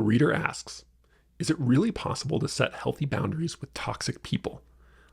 A reader asks, is it really possible to set healthy boundaries with toxic people?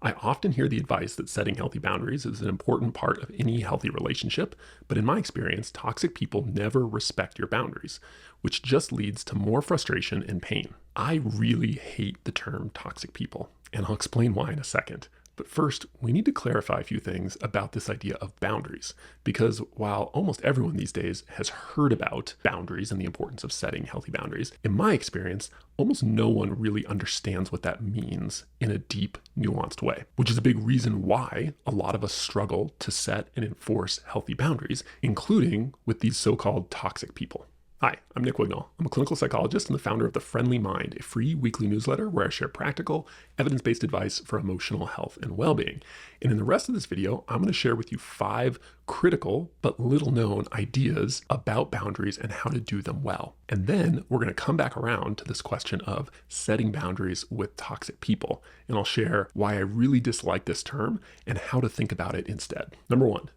I often hear the advice that setting healthy boundaries is an important part of any healthy relationship, but in my experience, toxic people never respect your boundaries, which just leads to more frustration and pain. I really hate the term toxic people, and I'll explain why in a second. But first, we need to clarify a few things about this idea of boundaries, because while almost everyone these days has heard about boundaries and the importance of setting healthy boundaries, in my experience, almost no one really understands what that means in a deep, nuanced way, which is a big reason why a lot of us struggle to set and enforce healthy boundaries, including with these so-called toxic people. Hi, I'm Nick Wignall. I'm a clinical psychologist and the founder of The Friendly Mind, a free weekly newsletter where I share practical, evidence-based advice for emotional health and well-being. And in the rest of this video, I'm going to share with you 5 critical but little-known ideas about boundaries and how to do them well. And then we're going to come back around to this question of setting boundaries with toxic people. And I'll share why I really dislike this term and how to think about it instead. Number 1.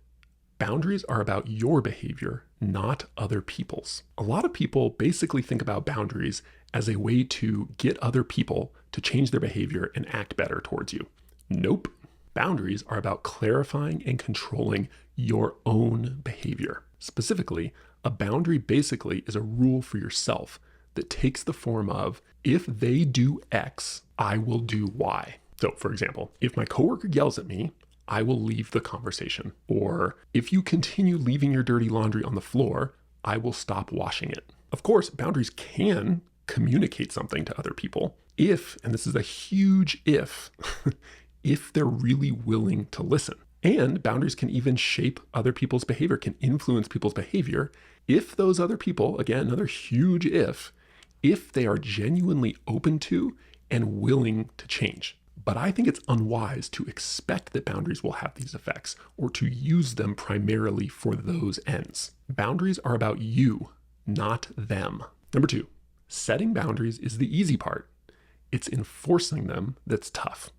Boundaries are about your behavior, not other people's. A lot of people basically think about boundaries as a way to get other people to change their behavior and act better towards you. Nope. Boundaries are about clarifying and controlling your own behavior. Specifically, a boundary basically is a rule for yourself that takes the form of, if they do X, I will do Y. So for example, if my coworker yells at me, I will leave the conversation. Or if you continue leaving your dirty laundry on the floor, I will stop washing it. Of course, boundaries can communicate something to other people if, and this is a huge if they're really willing to listen. And boundaries can even shape other people's behavior, can influence people's behavior if those other people, again, another huge if they are genuinely open to and willing to change. But I think it's unwise to expect that boundaries will have these effects or to use them primarily for those ends. Boundaries are about you, not them. Number 2, setting boundaries is the easy part. It's enforcing them that's tough.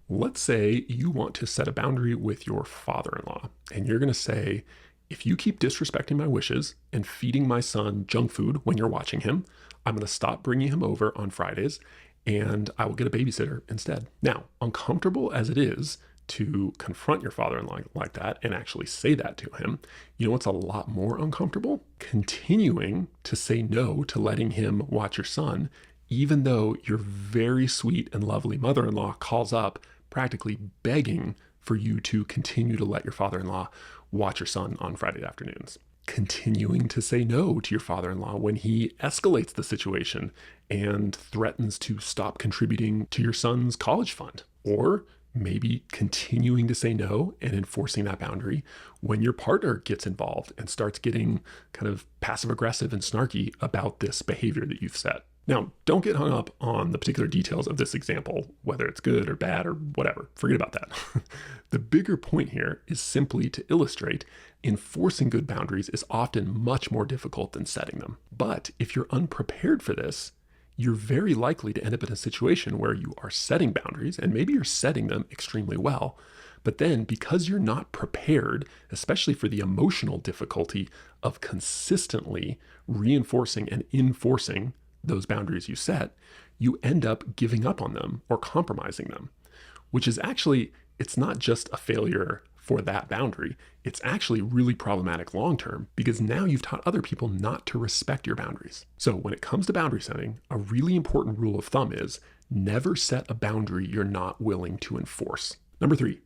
Let's say you want to set a boundary with your father-in-law, and you're going to say, if you keep disrespecting my wishes and feeding my son junk food when you're watching him, I'm going to stop bringing him over on Fridays and I will get a babysitter instead. Now, uncomfortable as it is to confront your father-in-law like that and actually say that to him, you know what's a lot more uncomfortable? Continuing to say no to letting him watch your son, even though your very sweet and lovely mother-in-law calls up practically begging for you to continue to let your father-in-law watch your son on Friday afternoons. Continuing to say no to your father-in-law when he escalates the situation and threatens to stop contributing to your son's college fund. Or maybe continuing to say no and enforcing that boundary when your partner gets involved and starts getting kind of passive-aggressive and snarky about this behavior that you've set. Now, don't get hung up on the particular details of this example, whether it's good or bad or whatever. Forget about that. The bigger point here is simply to illustrate enforcing good boundaries is often much more difficult than setting them. But if you're unprepared for this, you're very likely to end up in a situation where you are setting boundaries, and maybe you're setting them extremely well, but then because you're not prepared, especially for the emotional difficulty of consistently reinforcing and enforcing those boundaries you set, you end up giving up on them or compromising them, which is actually, it's not just a failure for that boundary. It's actually really problematic long-term because now you've taught other people not to respect your boundaries. So when it comes to boundary setting, a really important rule of thumb is never set a boundary you're not willing to enforce. Number 3,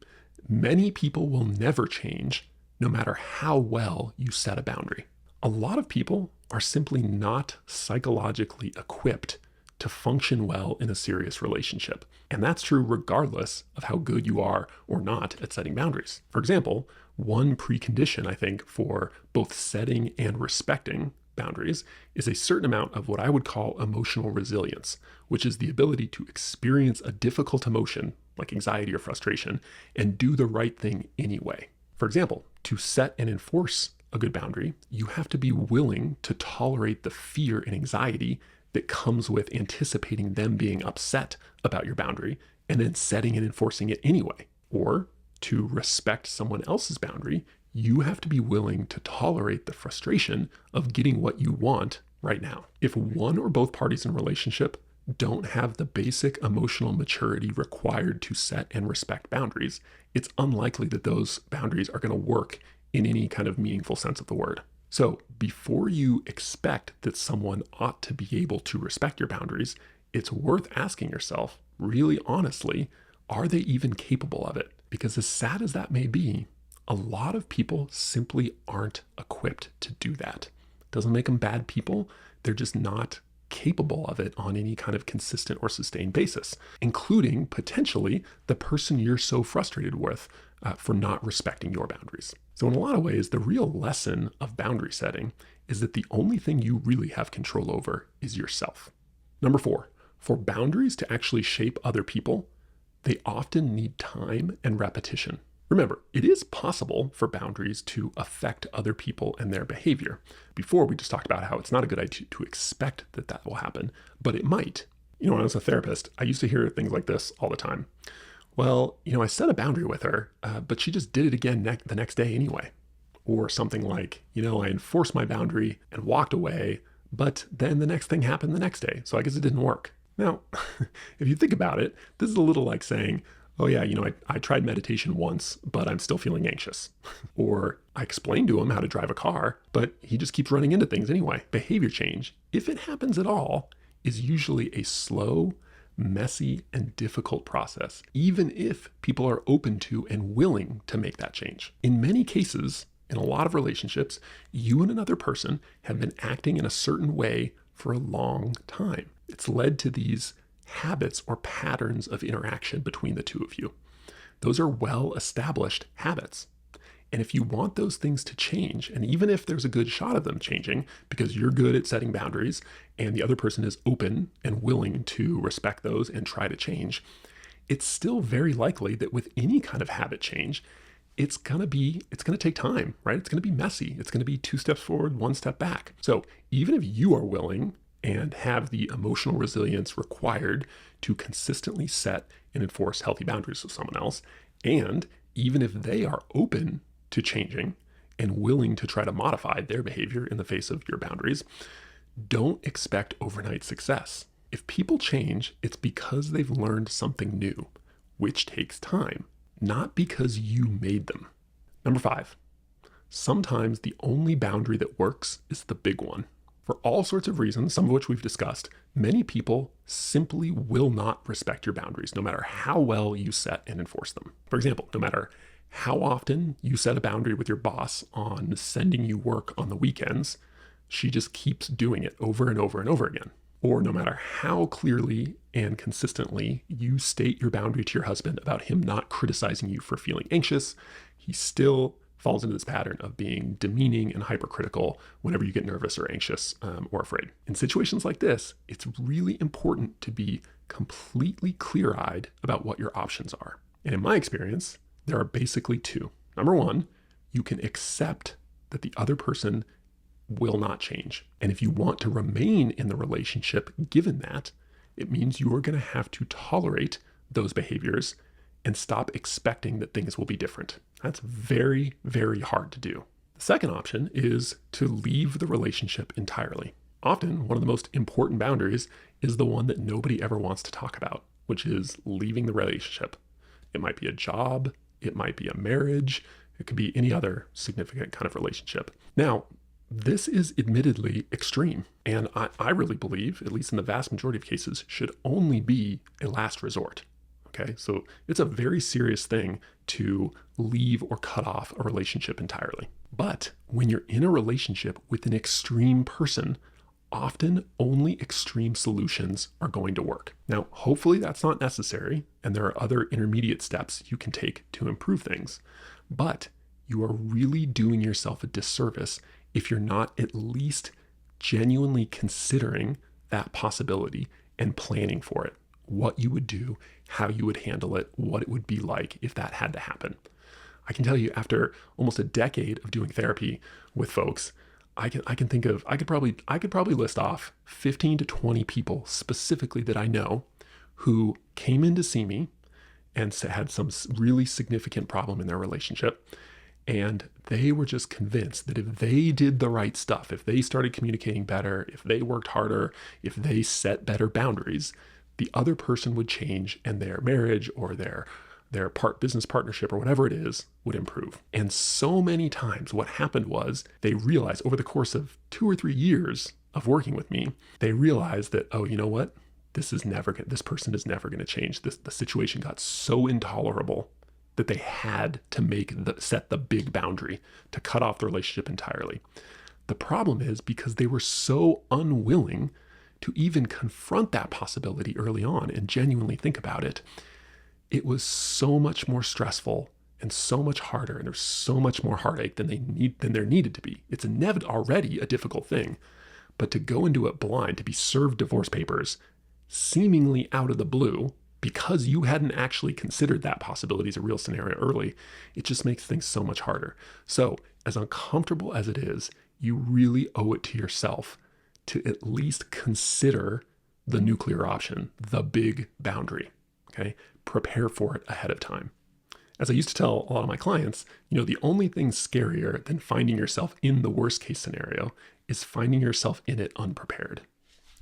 many people will never change no matter how well you set a boundary. A lot of people are simply not psychologically equipped to function well in a serious relationship. And that's true regardless of how good you are or not at setting boundaries. For example, one precondition, I think, for both setting and respecting boundaries is a certain amount of what I would call emotional resilience, which is the ability to experience a difficult emotion like anxiety or frustration and do the right thing anyway. For example, to set and enforce a good boundary, you have to be willing to tolerate the fear and anxiety that comes with anticipating them being upset about your boundary and then setting and enforcing it anyway. Or to respect someone else's boundary, you have to be willing to tolerate the frustration of getting what you want right now. If one or both parties in a relationship don't have the basic emotional maturity required to set and respect boundaries, it's unlikely that those boundaries are going to work in any kind of meaningful sense of the word. So before you expect that someone ought to be able to respect your boundaries, it's worth asking yourself, really honestly, are they even capable of it? Because as sad as that may be, a lot of people simply aren't equipped to do that. Doesn't make them bad people. They're just not capable of it on any kind of consistent or sustained basis, including potentially the person you're so frustrated with for not respecting your boundaries. So in a lot of ways, the real lesson of boundary setting is that the only thing you really have control over is yourself. Number 4, for boundaries to actually shape other people, they often need time and repetition. Remember, it is possible for boundaries to affect other people and their behavior. Before, we just talked about how it's not a good idea to expect that that will happen, but it might. When I was a therapist, I used to hear things like this all the time. Well, I set a boundary with her, but she just did it again the next day anyway. Or something like, I enforced my boundary and walked away, but then the next thing happened the next day, so I guess it didn't work. Now, if you think about it, this is a little like saying, oh yeah, I tried meditation once, but I'm still feeling anxious. Or I explained to him how to drive a car, but he just keeps running into things anyway. Behavior change, if it happens at all, is usually a slow, messy, and difficult process, even if people are open to and willing to make that change. In many cases, in a lot of relationships, you and another person have been acting in a certain way for a long time. It's led to these habits or patterns of interaction between the two of you. Those are well-established habits. And if you want those things to change, and even if there's a good shot of them changing because you're good at setting boundaries and the other person is open and willing to respect those and try to change, it's still very likely that with any kind of habit change, it's going to take time, right? It's going to be messy. It's going to be 2 steps forward, 1 step back. So even if you are willing and have the emotional resilience required to consistently set and enforce healthy boundaries with someone else, and even if they are open to changing and willing to try to modify their behavior in the face of your boundaries, don't expect overnight success. If people change, it's because they've learned something new, which takes time, not because you made them. Number 5, sometimes the only boundary that works is the big one. For all sorts of reasons, some of which we've discussed, many people simply will not respect your boundaries, no matter how well you set and enforce them. For example, no matter how often you set a boundary with your boss on sending you work on the weekends, she just keeps doing it over and over and over again. Or no matter how clearly and consistently you state your boundary to your husband about him not criticizing you for feeling anxious, he still falls into this pattern of being demeaning and hypercritical whenever you get nervous or anxious or afraid. In situations like this, it's really important to be completely clear-eyed about what your options are. And in my experience, there are basically 2. Number 1, you can accept that the other person will not change. And if you want to remain in the relationship, given that, it means you are going to have to tolerate those behaviors and stop expecting that things will be different. That's very, very hard to do. The second option is to leave the relationship entirely. Often, one of the most important boundaries is the one that nobody ever wants to talk about, which is leaving the relationship. It might be a job, it might be a marriage, it could be any other significant kind of relationship. Now, this is admittedly extreme, and I really believe, at least in the vast majority of cases, should only be a last resort. Okay, so it's a very serious thing to leave or cut off a relationship entirely. But when you're in a relationship with an extreme person, often only extreme solutions are going to work. Now, hopefully that's not necessary, and there are other intermediate steps you can take to improve things. But you are really doing yourself a disservice if you're not at least genuinely considering that possibility and planning for it. What you would do, how you would handle it, what it would be like if that had to happen. I can tell you, after almost a decade of doing therapy with folks, I could probably list off 15 to 20 people specifically that I know who came in to see me and had some really significant problem in their relationship. And they were just convinced that if they did the right stuff, if they started communicating better, if they worked harder, if they set better boundaries, the other person would change and their marriage or their business partnership or whatever it is would improve. And so many times what happened was they realized over the course of 2 or 3 years of working with me, they realized that, oh, you know what? This person is never going to change. The situation got so intolerable that they had to set the big boundary to cut off the relationship entirely. The problem is because they were so unwilling to even confront that possibility early on and genuinely think about it, it was so much more stressful and so much harder, and there's so much more heartache than there needed to be. It's already a difficult thing, but to go into it blind, to be served divorce papers seemingly out of the blue because you hadn't actually considered that possibility as a real scenario early, it just makes things so much harder. So as uncomfortable as it is, you really owe it to yourself to at least consider the nuclear option, the big boundary, okay? Prepare for it ahead of time. As I used to tell a lot of my clients, the only thing scarier than finding yourself in the worst case scenario is finding yourself in it unprepared.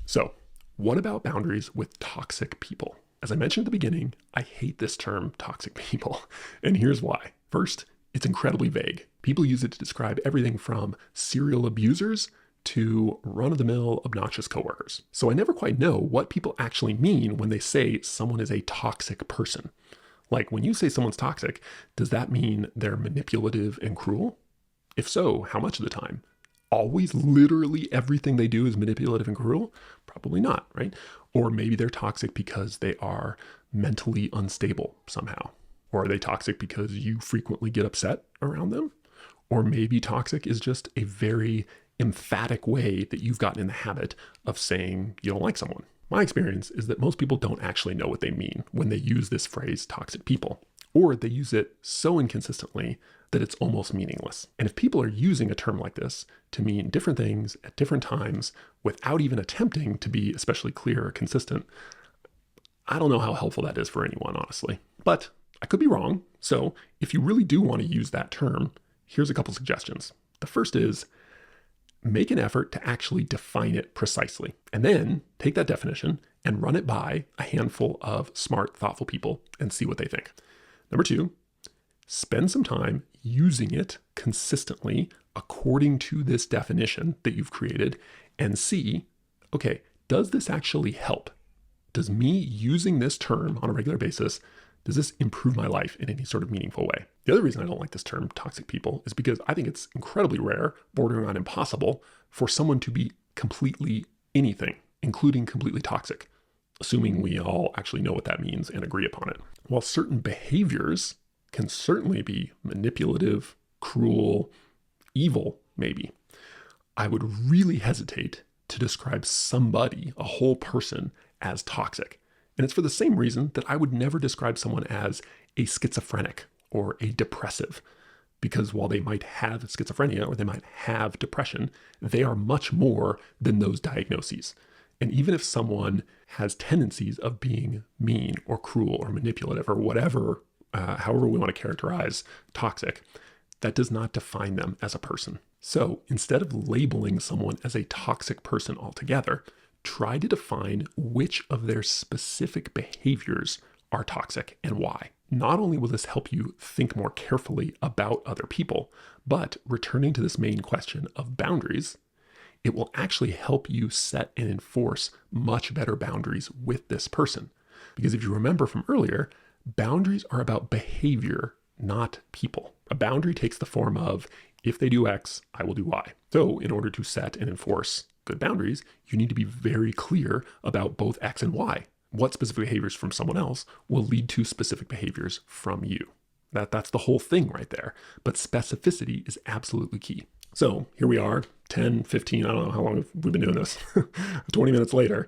So what about boundaries with toxic people? As I mentioned at the beginning, I hate this term toxic people, and here's why. First, it's incredibly vague. People use it to describe everything from serial abusers to run-of-the-mill obnoxious coworkers. So I never quite know what people actually mean when they say someone is a toxic person. Like when you say someone's toxic, does that mean they're manipulative and cruel? If so, how much of the time? Always literally everything they do is manipulative and cruel? Probably not, right? Or maybe they're toxic because they are mentally unstable somehow. Or are they toxic because you frequently get upset around them? Or maybe toxic is just a very emphatic way that you've gotten in the habit of saying you don't like someone. My experience is that most people don't actually know what they mean when they use this phrase toxic people, or they use it so inconsistently that it's almost meaningless. And if people are using a term like this to mean different things at different times without even attempting to be especially clear or consistent, I don't know how helpful that is for anyone, honestly. But I could be wrong. So if you really do want to use that term, here's a couple suggestions. The first is make an effort to actually define it precisely, and then take that definition and run it by a handful of smart, thoughtful people and see what they think. Number 2, spend some time using it consistently according to this definition that you've created and see, okay, does this actually help? Does me using this term on a regular basis, does this improve my life in any sort of meaningful way? The other reason I don't like this term, toxic people, is because I think it's incredibly rare, bordering on impossible, for someone to be completely anything, including completely toxic, assuming we all actually know what that means and agree upon it. While certain behaviors can certainly be manipulative, cruel, evil, maybe, I would really hesitate to describe somebody, a whole person, as toxic. And it's for the same reason that I would never describe someone as a schizophrenic or a depressive, because while they might have schizophrenia or they might have depression, they are much more than those diagnoses. And even if someone has tendencies of being mean or cruel or manipulative or whatever, however we want to characterize toxic, that does not define them as a person. So instead of labeling someone as a toxic person altogether, try to define which of their specific behaviors are toxic and why. Not only will this help you think more carefully about other people, but returning to this main question of boundaries, it will actually help you set and enforce much better boundaries with this person. Because if you remember from earlier, boundaries are about behavior, not people. A boundary takes the form of, if they do X, I will do Y. So in order to set and enforce good boundaries, you need to be very clear about both X and Y. What specific behaviors from someone else will lead to specific behaviors from you. That's the whole thing right there. But specificity is absolutely key. So here we are, 10, 15, I don't know how long we've been doing this, 20 minutes later.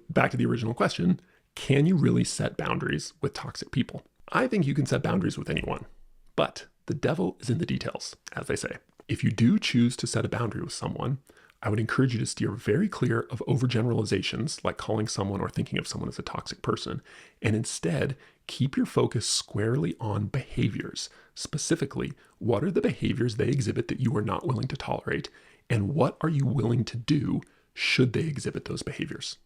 Back to the original question, can you really set boundaries with toxic people? I think you can set boundaries with anyone, but the devil is in the details, as they say. If you do choose to set a boundary with someone, I would encourage you to steer very clear of overgeneralizations like calling someone or thinking of someone as a toxic person, and instead keep your focus squarely on behaviors. Specifically, what are the behaviors they exhibit that you are not willing to tolerate, and what are you willing to do should they exhibit those behaviors?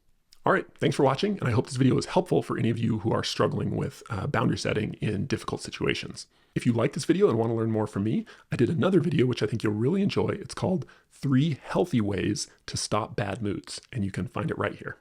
All right, thanks for watching, and I hope this video is helpful for any of you who are struggling with boundary setting in difficult situations. If you like this video and want to learn more from me, I did another video which I think you'll really enjoy. It's called 3 Healthy Ways to Stop Bad Moods, and you can find it right here.